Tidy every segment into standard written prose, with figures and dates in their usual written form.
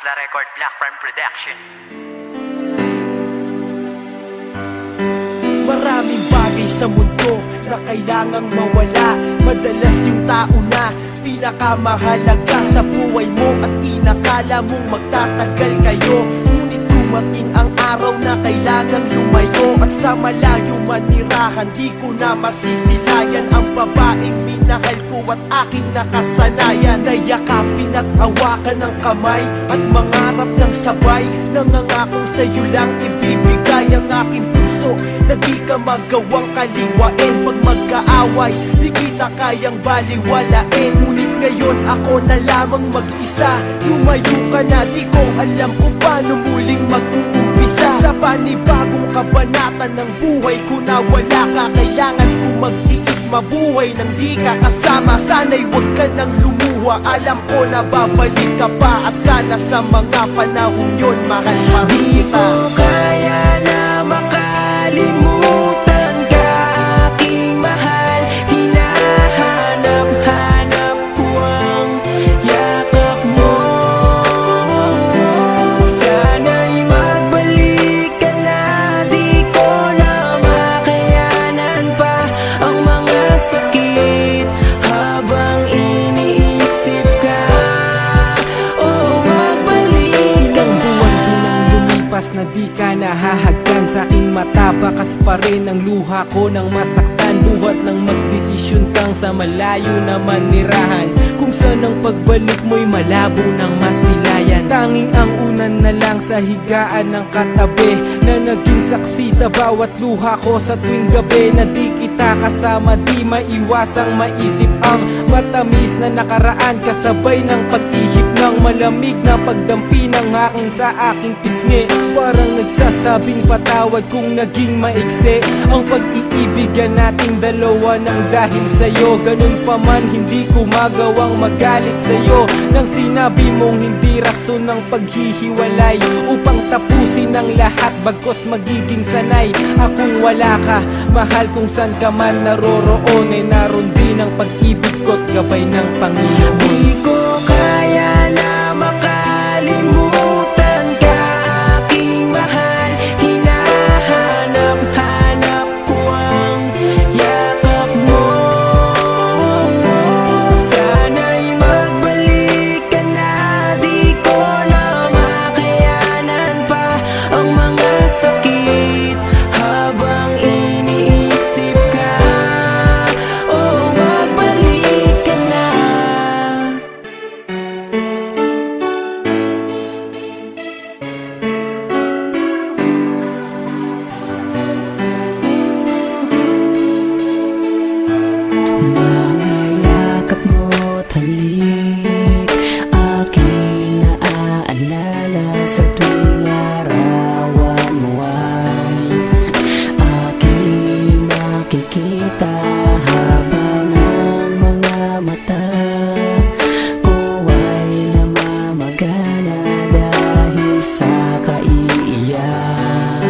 Masla Record, Black Prime Production. Maraming bagay sa mundo na kailangang mawala. Madalas yung tao na pinakamahalaga sa buhay mo at inakala mong magtatagal kayo. Ngunit dumating ang araw na kailangang lumayo, at sa malayo manirahan di ko na masisilayan ang babaeng minahal ko at aking nakasanayan. Nayakapin at hawakan ng kamay at mangarap ng sabay. Nangangakong sa'yo lang ibibigay ang aking puso na di ka magawang kaliwain. Pag magkaaway, di kita kayang baliwalain. Ngunit ngayon ako na lamang mag-isa. Lumayo ka na, di ko alam kung paano muling mag-uumpisa. Sa panibagong kabanata ng buhay ko na wala ka, kailangan ko magtiis mabuhay nang di ka kasama. Sana'y huwag ka nang lumuha, alam ko na babalik ka pa. At sana sa mga panahon yun, mahal pa di ko kaya na makalimutan ka, aking mahal. Hinahanap-hanap ko ang yakap mo. Sana'y magbalik ka na, di ko na makayanan pa ang mga sakit habang iniisip ka. Oh, magbalik ka na. Lumipas na di ka nahahagkan sa aking mata, bakas pa rin ang luha ko nang masaktan. Buhat ng magdesisyon kang sa malayo na manirahan, kung saan ang pagbalik mo'y malabo ng masilayan. Tanging ang unan na lang sa higaan ng katabi, na naging saksi sa bawat luha ko sa tuwing gabi. Na di kita kasama, di maiwasang maisip ang matamis na nakaraan, kasabay ng pag-ihip ng malamig na pagdampi ng hangin sa aking pisngi. Parang nagsasabing patawad kung naging maiksi ang pag-iibigan nating dalawa ng dahil sa'yo. Ganun pa man, hindi ko magawang magalit sa'yo nang sinabi mong hindi rason ng paghihiwalay upang tapusin ang lahat, bagkos magiging sanay akong wala ka. Mahal, kung saan ka man naroroon, ay naroon din ang pag-ibig ko't gabay ng Panginoon. Di ko kaya na makalimutan ka, aking mahal. Hinahanap-hanap ko ang yakap mo. Sana'y magbalik ka na, di ko na makayanan pa ang mga sakit habang iniisip ka. Oh, magbalik ka na. Mga yakap mo't halik, aking naaalala sa tuwing larawan mo ay aking nakikita, habang ang mga mata ko ay namamagana dahil sa kaiiyak.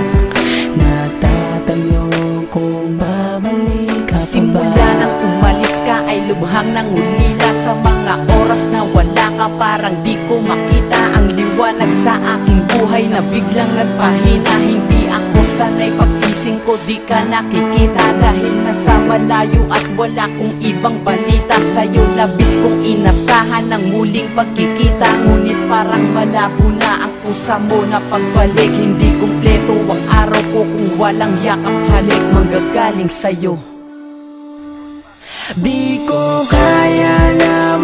Nagtatanong kung babalik ka pa ba. Simula nang umalis ka ay lubhang nang ulila. Sa mga oras na wala ka, parang di ko makita ang liwanag sa aking buhay na biglang nagpahina. Hindi ako sanay, pag-ising ko di ka nakikita, dahil nasa malayo at wala kong ibang balita sa'yo. Labis kong inasahan ng muling pagkikita, ngunit parang malabo na ang pusa mo na pagbalik. Hindi kumpleto ang araw ko kung walang yakap, halik manggagaling sa'yo. Di ko kaya na